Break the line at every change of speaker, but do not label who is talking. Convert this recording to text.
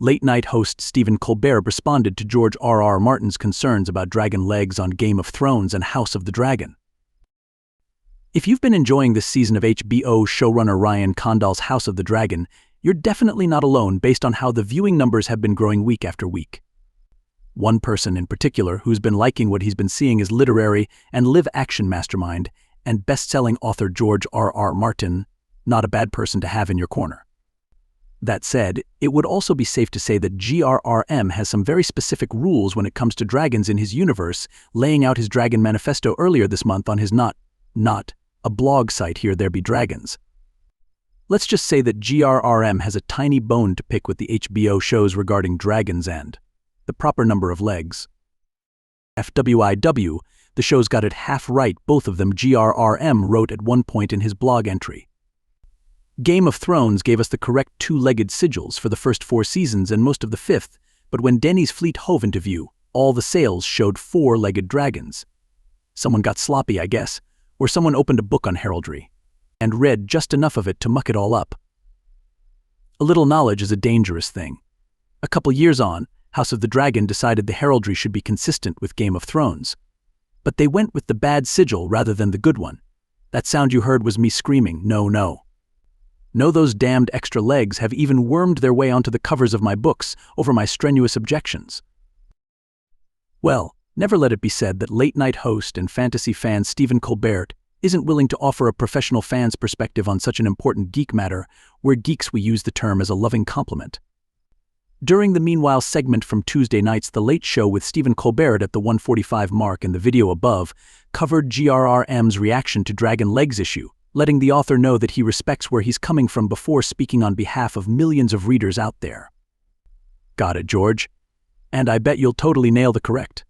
Late-night host Stephen Colbert responded to George R.R. Martin's concerns about dragon legs on Game of Thrones and House of the Dragon. If you've been enjoying this season of HBO showrunner Ryan Condal's House of the Dragon, you're definitely not alone based on how the viewing numbers have been growing week after week. One person in particular who's been liking what he's been seeing is literary and live-action mastermind and best-selling author George R.R. Martin, not a bad person to have in your corner. That said, it would also be safe to say that GRRM has some very specific rules when it comes to dragons in his universe, laying out his dragon manifesto earlier this month on his not a blog site Here There Be Dragons. Let's just say that GRRM has a tiny bone to pick with the HBO shows regarding dragons and the proper number of legs. FWIW, the shows got it half right, both of them, GRRM wrote at one point in his blog entry. Game of Thrones gave us the correct two-legged sigils for the first 4 seasons and most of the 5th, but when Denny's fleet hove into view, all the sails showed 4-legged dragons. Someone got sloppy, I guess, or someone opened a book on heraldry and read just enough of it to muck it all up. A little knowledge is a dangerous thing. A couple years on, House of the Dragon decided the heraldry should be consistent with Game of Thrones. But they went with the bad sigil rather than the good one. That sound you heard was me screaming, no, no. No, those damned extra legs have even wormed their way onto the covers of my books over my strenuous objections. Well, never let it be said that late-night host and fantasy fan Stephen Colbert isn't willing to offer a professional fan's perspective on such an important geek matter, where geeks we use the term as a loving compliment. During the Meanwhile segment from Tuesday night's The Late Show with Stephen Colbert at the 1:45 mark in the video above, covered GRRM's reaction to Dragon Legs issue, letting the author know that he respects where he's coming from before speaking on behalf of millions of readers out there. Got it, George. And I bet you'll totally nail the correct